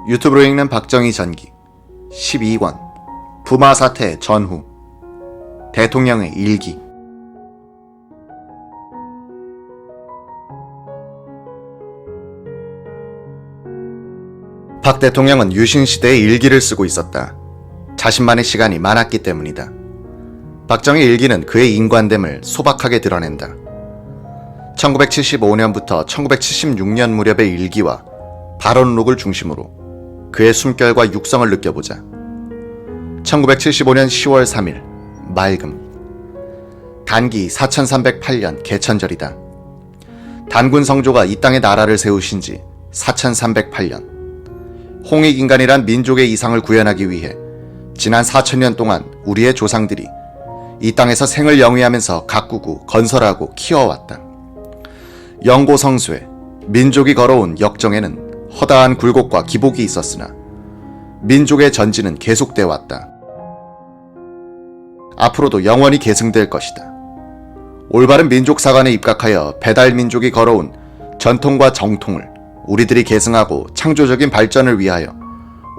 유튜브로 읽는 박정희 전기 12권 부마 사태 전후 대통령의 일기. 박 대통령은 유신 시대의 일기를 쓰고 있었다. 자신만의 시간이 많았기 때문이다. 박정희 일기는 그의 인간됨을 소박하게 드러낸다. 1975년부터 1976년 무렵의 일기와 발언록을 중심으로 그의 숨결과 육성을 느껴보자. 1975년 10월 3일 맑음. 단기 4308년 개천절이다. 단군 성조가 이 땅에 나라를 세우신 지 4308년. 홍익인간이란 민족의 이상을 구현하기 위해 지난 4000년 동안 우리의 조상들이 이 땅에서 생을 영위하면서 가꾸고 건설하고 키워왔다. 영고성쇠, 민족이 걸어온 역정에는 허다한 굴곡과 기복이 있었으나 민족의 전진은 계속되어 왔다. 앞으로도 영원히 계승될 것이다. 올바른 민족사관에 입각하여 배달민족이 걸어온 전통과 정통을 우리들이 계승하고 창조적인 발전을 위하여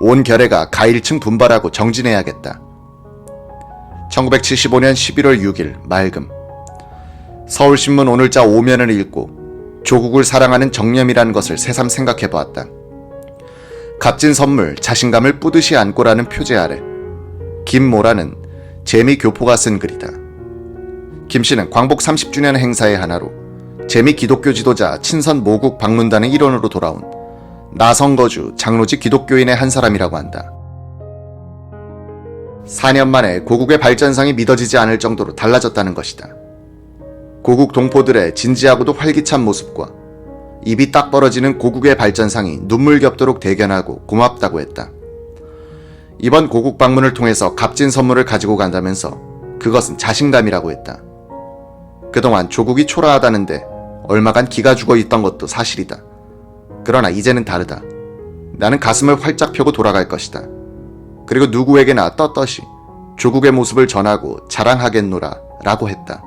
온 결의가 가일층 분발하고 정진해야겠다. 1975년 11월 6일 맑음. 서울신문 오늘자 5면을 읽고 조국을 사랑하는 정념이라는 것을 새삼 생각해보았다. 값진 선물, 자신감을 뿌듯이 안고라는 표제 아래 김모라는 재미교포가 쓴 글이다. 김씨는 광복 30주년 행사의 하나로 재미기독교 지도자 친선 모국 방문단의 일원으로 돌아온 나성거주 장로직 기독교인의 한 사람이라고 한다. 4년 만에 고국의 발전상이 믿어지지 않을 정도로 달라졌다는 것이다. 고국 동포들의 진지하고도 활기찬 모습과 입이 딱 벌어지는 고국의 발전상이 눈물겹도록 대견하고 고맙다고 했다. 이번 고국 방문을 통해서 값진 선물을 가지고 간다면서 그것은 자신감이라고 했다. 그동안 조국이 초라하다는데 얼마간 기가 죽어 있던 것도 사실이다. 그러나 이제는 다르다. 나는 가슴을 활짝 펴고 돌아갈 것이다. 그리고 누구에게나 떳떳이 조국의 모습을 전하고 자랑하겠노라 라고 했다.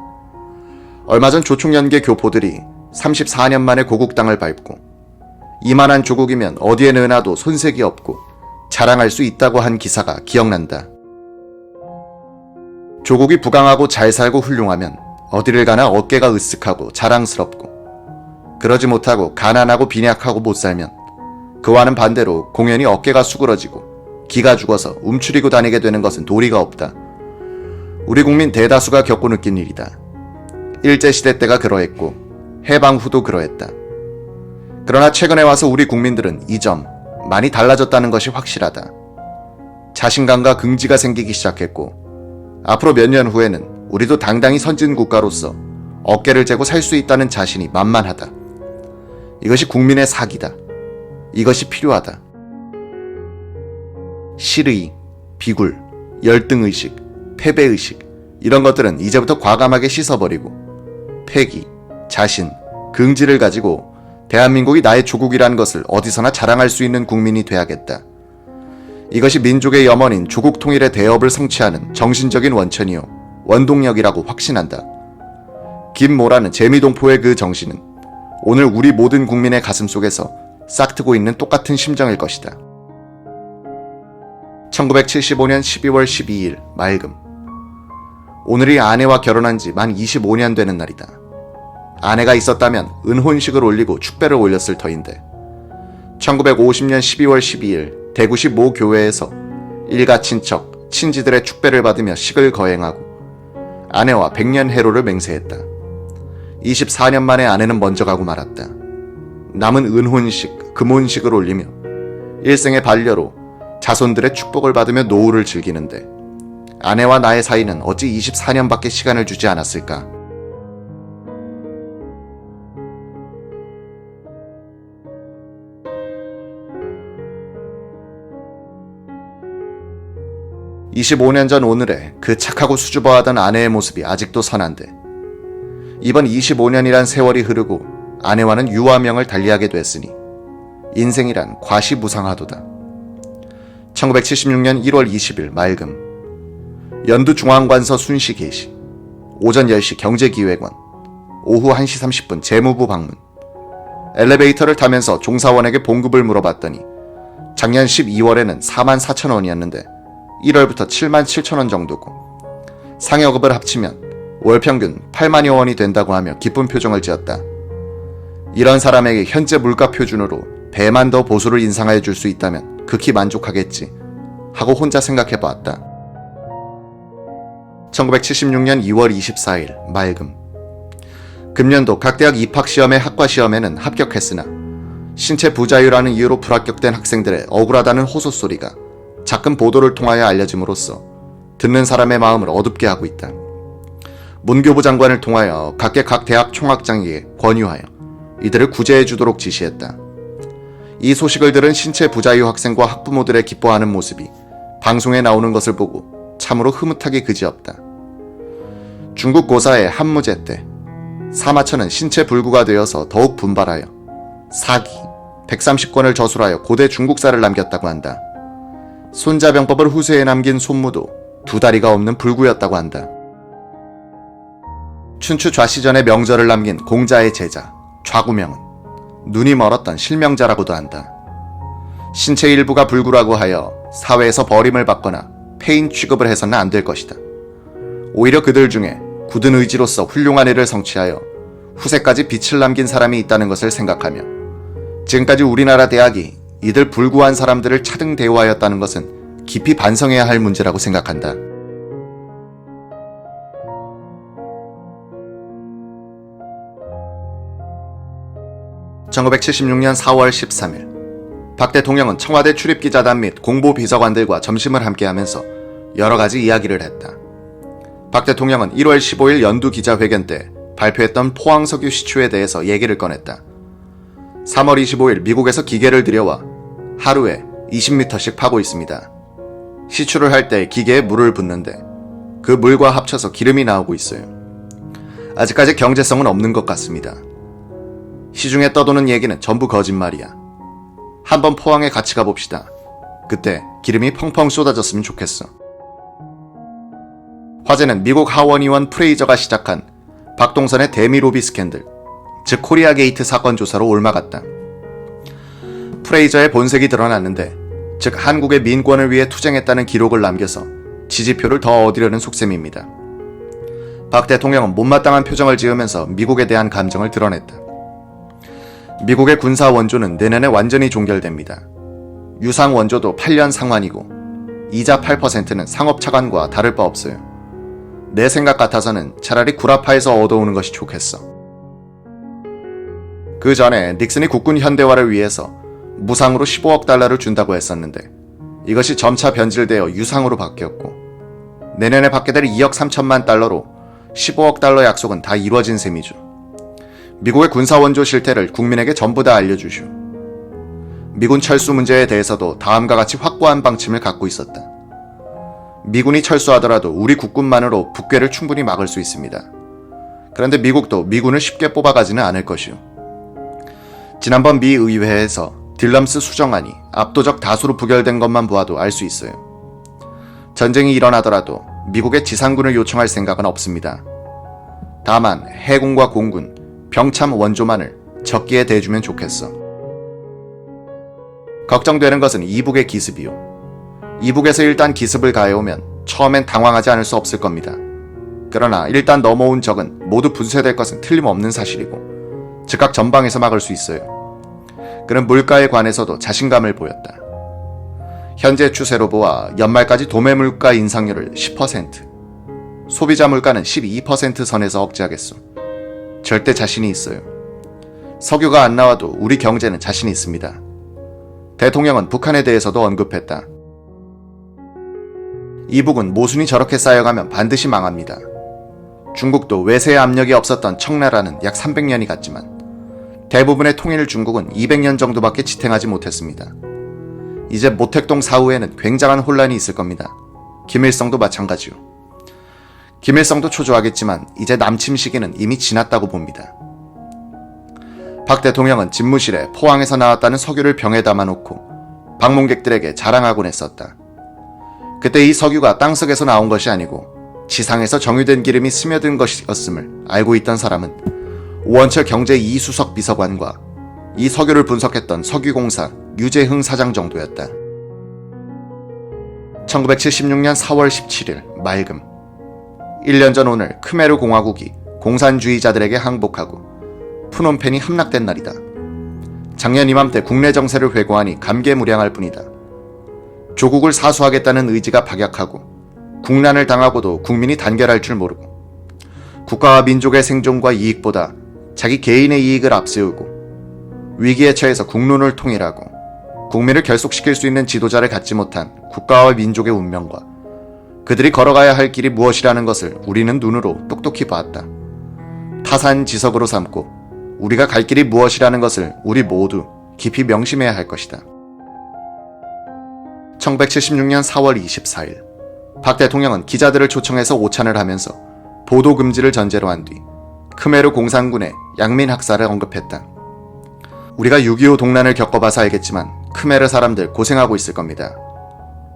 얼마 전 조총연계 교포들이 34년 만에 고국 땅을 밟고 이만한 조국이면 어디에 넣어놔도 손색이 없고 자랑할 수 있다고 한 기사가 기억난다. 조국이 부강하고 잘 살고 훌륭하면 어디를 가나 어깨가 으쓱하고 자랑스럽고, 그러지 못하고 가난하고 빈약하고 못 살면 그와는 반대로 공연히 어깨가 수그러지고 기가 죽어서 움츠리고 다니게 되는 것은 도리가 없다. 우리 국민 대다수가 겪고 느낀 일이다. 일제시대 때가 그러했고 해방 후도 그러했다. 그러나 최근에 와서 우리 국민들은 이 점 많이 달라졌다는 것이 확실하다. 자신감과 긍지가 생기기 시작했고 앞으로 몇 년 후에는 우리도 당당히 선진국가로서 어깨를 재고 살 수 있다는 자신이 만만하다. 이것이 국민의 사기다. 이것이 필요하다. 실의, 비굴, 열등의식, 패배의식 이런 것들은 이제부터 과감하게 씻어버리고 패기, 자신, 긍지를 가지고 대한민국이 나의 조국이라는 것을 어디서나 자랑할 수 있는 국민이 돼야겠다. 이것이 민족의 염원인 조국 통일의 대업을 성취하는 정신적인 원천이요 원동력이라고 확신한다. 김모라는 재미동포의 그 정신은 오늘 우리 모든 국민의 가슴 속에서 싹트고 있는 똑같은 심정일 것이다. 1975년 12월 12일 맑음. 오늘이 아내와 결혼한 지 만 25년 되는 날이다. 아내가 있었다면 은혼식을 올리고 축배를 올렸을 터인데 1950년 12월 12일 대구시 모 교회에서 일가 친척, 친지들의 축배를 받으며 식을 거행하고 아내와 100년 해로를 맹세했다. 24년 만에 아내는 먼저 가고 말았다. 남은 은혼식, 금혼식을 올리며 일생의 반려로 자손들의 축복을 받으며 노후를 즐기는데 아내와 나의 사이는 어찌 24년밖에 시간을 주지 않았을까? (25년) 전 오늘의 그 착하고 수줍어하던 아내의 모습이 아직도 선한데 이번 25년이란 세월이 흐르고 아내와는 유화명을 달리하게 됐으니 인생이란 과시무상하도다. 1976년 1월 20일 맑음. 연두중앙관서 순시 게시. 오전 10시 경제기획원. 오후 1시 30분 재무부 방문. 엘리베이터를 타면서 종사원에게 봉급을 물어봤더니 작년 12월에는 44,000원이었는데 1월부터 77,000원 정도고 상여급을 합치면 월 평균 8만여 원이 된다고 하며 기쁜 표정을 지었다. 이런 사람에게 현재 물가 표준으로 배만 더 보수를 인상하여 줄 수 있다면 극히 만족하겠지 하고 혼자 생각해 보았다. 1976년 2월 24일 맑음. 금년도 각 대학 입학시험의 학과시험에는 합격했으나 신체 부자유라는 이유로 불합격된 학생들의 억울하다는 호소소리가 작은 보도를 통하여 알려짐으로써 듣는 사람의 마음을 어둡게 하고 있다. 문교부 장관을 통하여 각계 각 대학 총학장에게 권유하여 이들을 구제해 주도록 지시했다. 이 소식을 들은 신체 부자유 학생과 학부모들의 기뻐하는 모습이 방송에 나오는 것을 보고 참으로 흐뭇하기 그지없다. 중국 고사의 한무제 때 사마천은 신체 불구가 되어서 더욱 분발하여 사기 130권을 저술하여 고대 중국사를 남겼다고 한다. 손자병법을 후세에 남긴 손무도 두 다리가 없는 불구였다고 한다. 춘추 좌시전의 명절을 남긴 공자의 제자 좌구명은 눈이 멀었던 실명자라고도 한다. 신체 일부가 불구라고 하여 사회에서 버림을 받거나 폐인 취급을 해서는 안 될 것이다. 오히려 그들 중에 굳은 의지로서 훌륭한 일을 성취하여 후세까지 빛을 남긴 사람이 있다는 것을 생각하며 지금까지 우리나라 대학이 이들 불구한 사람들을 차등 대우하였다는 것은 깊이 반성해야 할 문제라고 생각한다. (1976년 4월 13일) 박 대통령은 청와대 출입기자단 및 공보비서관들과 점심을 함께하면서 여러 가지 이야기를 했다. 박 대통령은 1월 15일 연두 기자회견 때 발표했던 포항석유 시추에 대해서 얘기를 꺼냈다. 3월 25일 미국에서 기계를 들여와 하루에 20m씩 파고 있습니다. 시추를 할 때 기계에 물을 붓는데 그 물과 합쳐서 기름이 나오고 있어요. 아직까지 경제성은 없는 것 같습니다. 시중에 떠도는 얘기는 전부 거짓말이야. 한번 포항에 같이 가봅시다. 그때 기름이 펑펑 쏟아졌으면 좋겠어. 화제는 미국 하원의원 프레이저가 시작한 박동선의 대미로비 스캔들, 즉 코리아 게이트 사건 조사로 옮아갔다. 프레이저의 본색이 드러났는데, 즉 한국의 민권을 위해 투쟁했다는 기록을 남겨서 지지표를 더 얻으려는 속셈입니다. 박 대통령은 못마땅한 표정을 지으면서 미국에 대한 감정을 드러냈다. 미국의 군사 원조는 내년에 완전히 종결됩니다. 유상 원조도 8년 상환이고 이자 8%는 상업 차관과 다를 바 없어요. 내 생각 같아서는 차라리 구라파에서 얻어오는 것이 좋겠어. 그 전에 닉슨이 국군 현대화를 위해서 무상으로 15억 달러를 준다고 했었는데 이것이 점차 변질되어 유상으로 바뀌었고 내년에 받게 될 2억 3천만 달러로 15억 달러 약속은 다 이루어진 셈이죠. 미국의 군사원조 실태를 국민에게 전부 다 알려주시오. 미군 철수 문제에 대해서도 다음과 같이 확고한 방침을 갖고 있었다. 미군이 철수하더라도 우리 국군만으로 북괴를 충분히 막을 수 있습니다. 그런데 미국도 미군을 쉽게 뽑아가지는 않을 것이오. 지난번 미 의회에서 딜럼스 수정안이 압도적 다수로 부결된 것만 보아도 알 수 있어요. 전쟁이 일어나더라도 미국의 지상군을 요청할 생각은 없습니다. 다만 해군과 공군, 병참 원조만을 적기에 대주면 좋겠어. 걱정되는 것은 이북의 기습이요. 이북에서 일단 기습을 가해오면 처음엔 당황하지 않을 수 없을 겁니다. 그러나 일단 넘어온 적은 모두 분쇄될 것은 틀림없는 사실이고 즉각 전방에서 막을 수 있어요. 그는 물가에 관해서도 자신감을 보였다. 현재 추세로 보아 연말까지 도매 물가 인상률을 10%, 소비자 물가는 12% 선에서 억제하겠소. 절대 자신이 있어요. 석유가 안 나와도 우리 경제는 자신이 있습니다. 대통령은 북한에 대해서도 언급했다. 이북은 모순이 저렇게 쌓여가면 반드시 망합니다. 중국도 외세의 압력이 없었던 청나라는 약 300년이 갔지만 대부분의 통일 중국은 200년 정도밖에 지탱하지 못했습니다. 이제 모택동 사후에는 굉장한 혼란이 있을 겁니다. 김일성도 마찬가지요. 김일성도 초조하겠지만 이제 남침 시기는 이미 지났다고 봅니다. 박 대통령은 집무실에 포항에서 나왔다는 석유를 병에 담아놓고 방문객들에게 자랑하곤 했었다. 그때 이 석유가 땅속에서 나온 것이 아니고 지상에서 정유된 기름이 스며든 것이었음을 알고 있던 사람은 오원철 경제 이수석 비서관과 이 석유를 분석했던 석유공사 유재흥 사장 정도였다. 1976년 4월 17일 맑음. 1년 전 오늘 크메르 공화국이 공산주의자들에게 항복하고 푸놈펜이 함락된 날이다. 작년 이맘때 국내 정세를 회고하니 감개무량할 뿐이다. 조국을 사수하겠다는 의지가 박약하고 국난을 당하고도 국민이 단결할 줄 모르고 국가와 민족의 생존과 이익보다 자기 개인의 이익을 앞세우고 위기에 처해서 국론을 통일하고 국민을 결속시킬 수 있는 지도자를 갖지 못한 국가와 민족의 운명과 그들이 걸어가야 할 길이 무엇이라는 것을 우리는 눈으로 똑똑히 봤다. 타산지석으로 삼고 우리가 갈 길이 무엇이라는 것을 우리 모두 깊이 명심해야 할 것이다. 1976년 4월 24일 박 대통령은 기자들을 초청해서 오찬을 하면서 보도 금지를 전제로 한 뒤 크메르 공산군의 양민 학살을 언급했다. 우리가 6.25 동란을 겪어봐서 알겠지만 크메르 사람들 고생하고 있을 겁니다.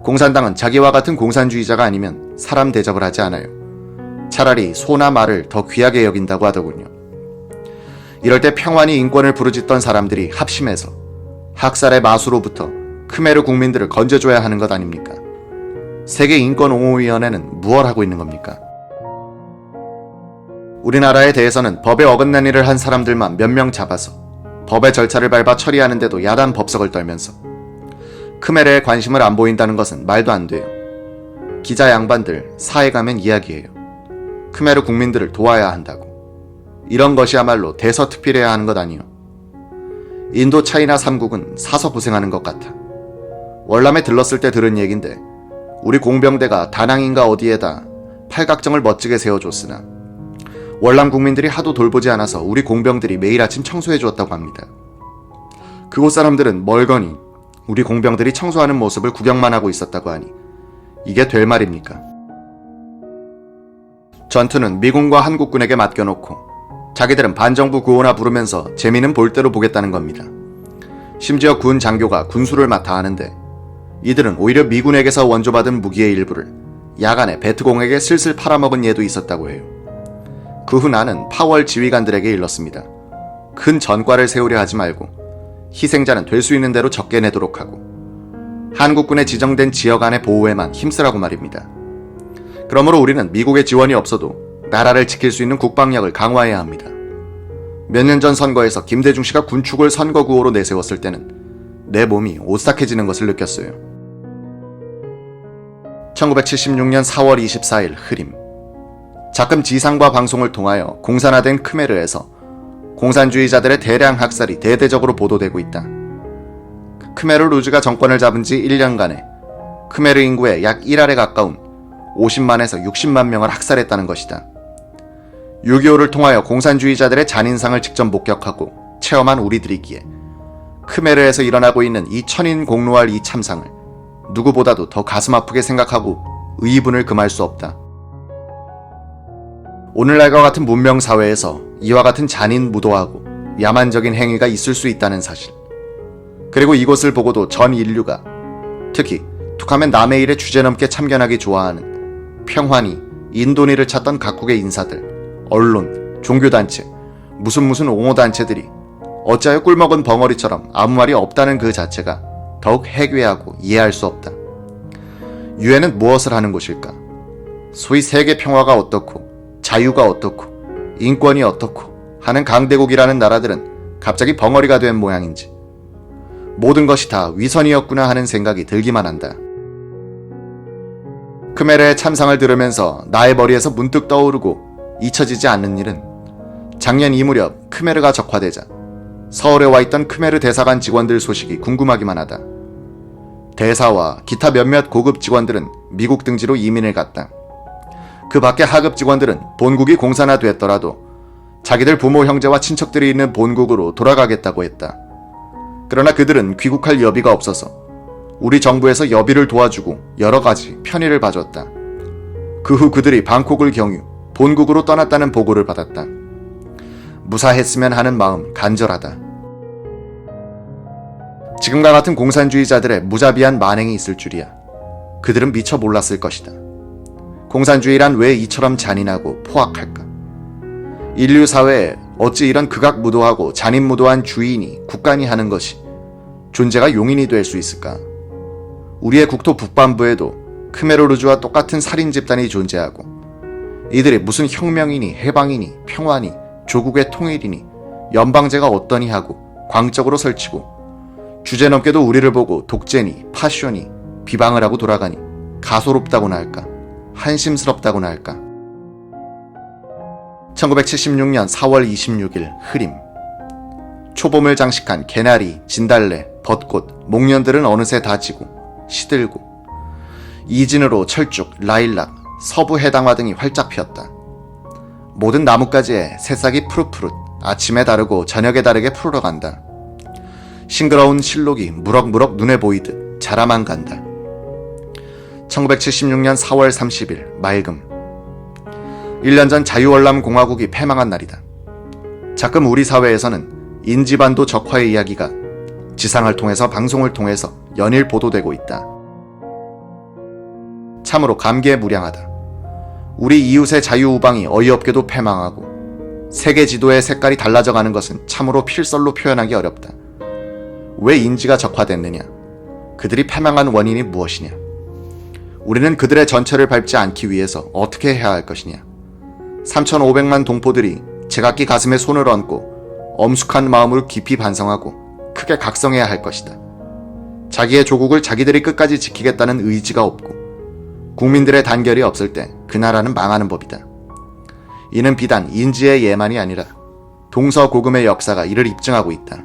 공산당은 자기와 같은 공산주의자가 아니면 사람 대접을 하지 않아요. 차라리 소나 말을 더 귀하게 여긴다고 하더군요. 이럴 때 평안히 인권을 부르짖던 사람들이 합심해서 학살의 마수로부터 크메르 국민들을 건져줘야 하는 것 아닙니까? 세계인권옹호위원회는 무얼 하고 있는 겁니까? 우리나라에 대해서는 법에 어긋난 일을 한 사람들만 몇 명 잡아서 법의 절차를 밟아 처리하는데도 야단 법석을 떨면서 크메르에 관심을 안 보인다는 것은 말도 안 돼요. 기자 양반들 사회 가면 이야기해요. 크메르 국민들을 도와야 한다고. 이런 것이야말로 대서특필해야 하는 것 아니요. 인도 차이나 삼국은 사서 고생하는 것 같아. 월남에 들렀을 때 들은 얘긴데 우리 공병대가 다낭인가 어디에다 팔각정을 멋지게 세워줬으나 월남 국민들이 하도 돌보지 않아서 우리 공병들이 매일 아침 청소해 주었다고 합니다. 그곳 사람들은 멀거니 우리 공병들이 청소하는 모습을 구경만 하고 있었다고 하니 이게 될 말입니까? 전투는 미군과 한국군에게 맡겨놓고 자기들은 반정부 구호나 부르면서 재미는 볼 대로 보겠다는 겁니다. 심지어 군 장교가 군수를 맡아 하는데 이들은 오히려 미군에게서 원조받은 무기의 일부를 야간에 베트공에게 슬슬 팔아먹은 예도 있었다고 해요. 그 후 나는 파월 지휘관들에게 일렀습니다. 큰 전과를 세우려 하지 말고 희생자는 될 수 있는 대로 적게 내도록 하고 한국군에 지정된 지역 안의 보호에만 힘쓰라고 말입니다. 그러므로 우리는 미국의 지원이 없어도 나라를 지킬 수 있는 국방력을 강화해야 합니다. 몇 년 전 선거에서 김대중 씨가 군축을 선거구호로 내세웠을 때는 내 몸이 오싹해지는 것을 느꼈어요. 1976년 4월 24일 흐림. 작금 지상과 방송을 통하여 공산화된 크메르에서 공산주의자들의 대량 학살이 대대적으로 보도되고 있다. 크메르 루즈가 정권을 잡은 지 1년간에 크메르 인구의 약 1할에 가까운 50만에서 60만 명을 학살했다는 것이다. 6.25를 통하여 공산주의자들의 잔인상을 직접 목격하고 체험한 우리들이기에 크메르에서 일어나고 있는 이 천인 공로할 이 참상을 누구보다도 더 가슴 아프게 생각하고 의분을 금할 수 없다. 오늘날과 같은 문명사회에서 이와 같은 잔인 무도하고 야만적인 행위가 있을 수 있다는 사실, 그리고 이것을 보고도 전 인류가, 특히 툭하면 남의 일에 주제넘게 참견하기 좋아하는 평화니 인도니를 찾던 각국의 인사들, 언론, 종교단체, 무슨 옹호단체들이 어찌하여 꿀먹은 벙어리처럼 아무 말이 없다는 그 자체가 더욱 해괴하고 이해할 수 없다. 유엔은 무엇을 하는 곳일까? 소위 세계 평화가 어떻고 자유가 어떻고 인권이 어떻고 하는 강대국이라는 나라들은 갑자기 벙어리가 된 모양인지 모든 것이 다 위선이었구나 하는 생각이 들기만 한다. 크메르의 참상을 들으면서 나의 머리에서 문득 떠오르고 잊혀지지 않는 일은 작년 이 무렵 크메르가 적화되자 서울에 와있던 크메르 대사관 직원들 소식이 궁금하기만 하다. 대사와 기타 몇몇 고급 직원들은 미국 등지로 이민을 갔다. 그 밖에 하급 직원들은 본국이 공산화됐더라도 자기들 부모 형제와 친척들이 있는 본국으로 돌아가겠다고 했다. 그러나 그들은 귀국할 여비가 없어서 우리 정부에서 여비를 도와주고 여러 가지 편의를 봐줬다. 그 후 그들이 방콕을 경유 본국으로 떠났다는 보고를 받았다. 무사했으면 하는 마음 간절하다. 지금과 같은 공산주의자들의 무자비한 만행이 있을 줄이야. 그들은 미처 몰랐을 것이다. 공산주의란 왜 이처럼 잔인하고 포악할까? 인류 사회에 어찌 이런 극악무도하고 잔인무도한 주인이 국간이 하는 것이 존재가 용인이 될 수 있을까? 우리의 국토 북반부에도 크메르루즈와 똑같은 살인 집단이 존재하고 이들이 무슨 혁명이니 해방이니 평화니 조국의 통일이니 연방제가 어떠니 하고 광적으로 설치고 주제넘게도 우리를 보고 독재니 파쇼니 비방을 하고 돌아가니 가소롭다고나 할까? 한심스럽다고나 할까? 1976년 4월 26일 흐림. 초봄을 장식한 개나리, 진달래, 벚꽃, 목련들은 어느새 다 지고 시들고 이진으로 철쭉, 라일락, 서부 해당화 등이 활짝 피었다. 모든 나뭇가지에 새싹이 푸릇푸릇 아침에 다르고 저녁에 다르게 푸르러간다. 싱그러운 실록이 무럭무럭 눈에 보이듯 자라만 간다. 1976년 4월 30일 맑음. 1년 전 자유월남공화국이 패망한 날이다. 자끔 우리 사회에서는 인지반도 적화의 이야기가 지상을 통해서 방송을 통해서 연일 보도되고 있다. 참으로 감개무량하다. 우리 이웃의 자유우방이 어이없게도 패망하고 세계 지도의 색깔이 달라져 가는 것은 참으로 필설로 표현하기 어렵다. 왜 인지가 적화됐느냐? 그들이 패망한 원인이 무엇이냐? 우리는 그들의 전철을 밟지 않기 위해서 어떻게 해야 할 것이냐? 3,500만 동포들이 제각기 가슴에 손을 얹고 엄숙한 마음으로 깊이 반성하고 크게 각성해야 할 것이다. 자기의 조국을 자기들이 끝까지 지키겠다는 의지가 없고 국민들의 단결이 없을 때 그 나라는 망하는 법이다. 이는 비단 인지의 예만이 아니라 동서고금의 역사가 이를 입증하고 있다.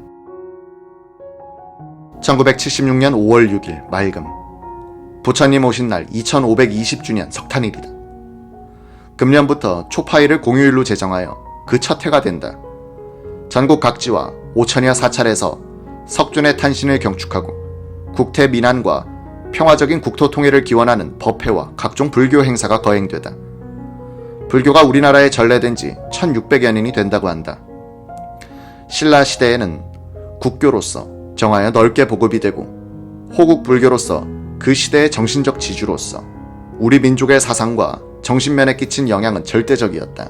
1976년 5월 6일 맑음. 부처님 오신 날 2520주년 석탄일이다. 금년부터 초파일을 공휴일로 제정하여 그 첫 해가 된다. 전국 각지와 5천여 사찰에서 석준의 탄신을 경축하고 국태 민안과 평화적인 국토 통일을 기원하는 법회와 각종 불교 행사가 거행되다. 불교가 우리나라에 전래된 지 1600여 년이 된다고 한다. 신라 시대에는 국교로서 정하여 넓게 보급이 되고 호국 불교로서 그 시대의 정신적 지주로서 우리 민족의 사상과 정신면에 끼친 영향은 절대적이었다.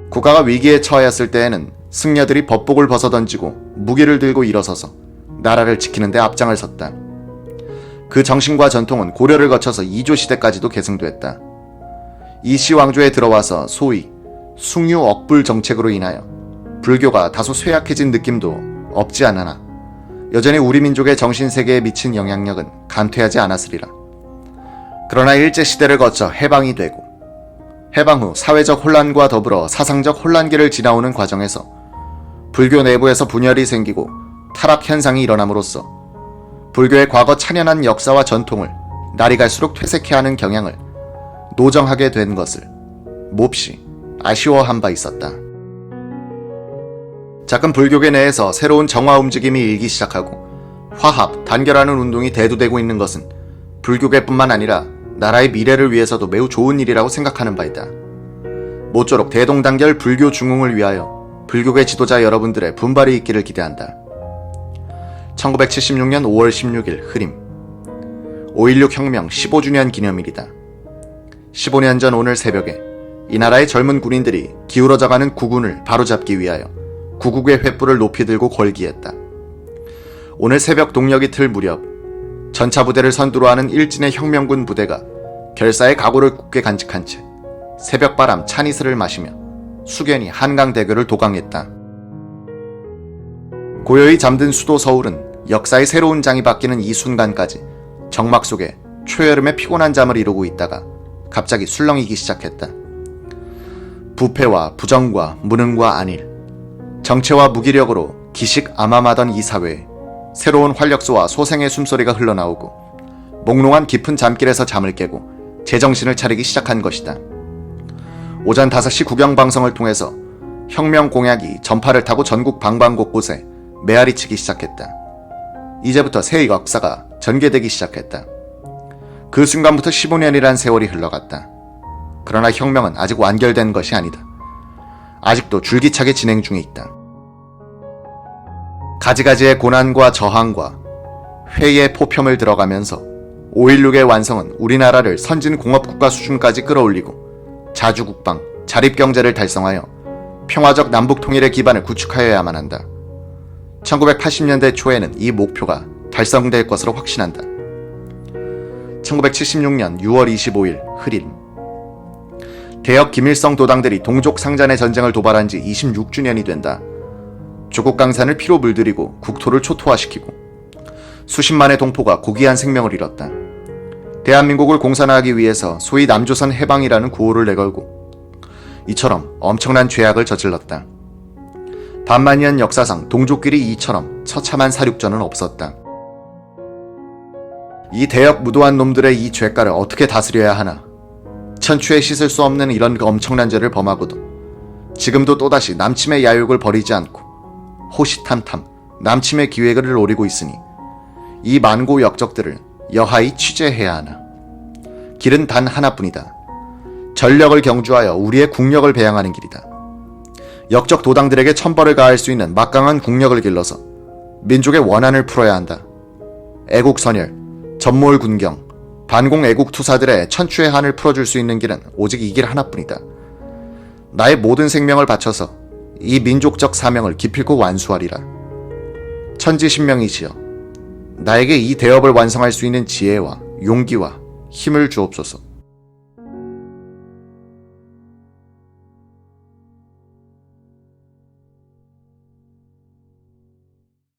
국가가 위기에 처하였을 때에는 승려들이 법복을 벗어던지고 무기를 들고 일어서서 나라를 지키는 데 앞장을 섰다. 그 정신과 전통은 고려를 거쳐서 이조 시대까지도 계승됐다. 이시 왕조에 들어와서 소위 숭유 억불 정책으로 인하여 불교가 다소 쇠약해진 느낌도 없지 않으나 여전히 우리 민족의 정신세계에 미친 영향력은 감퇴하지 않았으리라. 그러나 일제시대를 거쳐 해방이 되고 해방 후 사회적 혼란과 더불어 사상적 혼란기를 지나오는 과정에서 불교 내부에서 분열이 생기고 타락 현상이 일어남으로써 불교의 과거 찬연한 역사와 전통을 날이 갈수록 퇴색해하는 경향을 노정하게 된 것을 몹시 아쉬워한 바 있었다. 자금 불교계 내에서 새로운 정화 움직임이 일기 시작하고 화합, 단결하는 운동이 대두되고 있는 것은 불교계뿐만 아니라 나라의 미래를 위해서도 매우 좋은 일이라고 생각하는 바이다. 모쪼록 대동단결 불교 중흥을 위하여 불교계 지도자 여러분들의 분발이 있기를 기대한다. 1976년 5월 16일 흐림. 5.16 혁명 15주년 기념일이다. 15년 전 오늘 새벽에 이 나라의 젊은 군인들이 기울어져가는 국운을 바로잡기 위하여 구국의 횃불을 높이 들고 걸기했다. 오늘 새벽 동력이 틀 무렵 전차부대를 선두로 하는 일진의 혁명군 부대가 결사의 각오를 굳게 간직한 채 새벽바람 찬이슬을 마시며 숙연히 한강대교를 도강했다. 고요히 잠든 수도 서울은 역사의 새로운 장이 바뀌는 이 순간까지 정막 속에 초여름의 피곤한 잠을 이루고 있다가 갑자기 술렁이기 시작했다. 부패와 부정과 무능과 안일, 정체와 무기력으로 기식암암하던 이 사회에 새로운 활력소와 소생의 숨소리가 흘러나오고 몽롱한 깊은 잠길에서 잠을 깨고 제정신을 차리기 시작한 것이다. 오전 5시 국영방송을 통해서 혁명 공약이 전파를 타고 전국 방방곳곳에 메아리치기 시작했다. 이제부터 새 역사가 전개되기 시작했다. 그 순간부터 15년이란 세월이 흘러갔다. 그러나 혁명은 아직 완결된 것이 아니다. 아직도 줄기차게 진행 중에 있다. 가지가지의 고난과 저항과 회의의 포편을 들어가면서 5.16의 완성은 우리나라를 선진공업국가 수준까지 끌어올리고 자주국방, 자립경제를 달성하여 평화적 남북통일의 기반을 구축하여야만 한다. 1980년대 초에는 이 목표가 달성될 것으로 확신한다. 1976년 6월 25일 흐린 대역 김일성 도당들이 동족 상잔의 전쟁을 도발한 지 26주년이 된다. 조국 강산을 피로 물들이고 국토를 초토화시키고 수십만의 동포가 고귀한 생명을 잃었다. 대한민국을 공산화하기 위해서 소위 남조선 해방이라는 구호를 내걸고 이처럼 엄청난 죄악을 저질렀다. 반만년 역사상 동족끼리 이처럼 처참한 사륙전은 없었다. 이 대역 무도한 놈들의 이 죄가를 어떻게 다스려야 하나. 천추에 씻을 수 없는 이런 엄청난 죄를 범하고도 지금도 또다시 남침의 야욕을 버리지 않고 호시탐탐 남침의 기획을 노리고 있으니 이 만고 역적들을 여하이 취재해야 하나. 길은 단 하나뿐이다. 전력을 경주하여 우리의 국력을 배양하는 길이다. 역적 도당들에게 천벌을 가할 수 있는 막강한 국력을 길러서 민족의 원한을 풀어야 한다. 애국선열, 전몰군경, 반공애국투사들의 천추의 한을 풀어줄 수 있는 길은 오직 이 길 하나뿐이다. 나의 모든 생명을 바쳐서 이 민족적 사명을 기필코 완수하리라. 천지신명이시여, 나에게 이 대업을 완성할 수 있는 지혜와 용기와 힘을 주옵소서.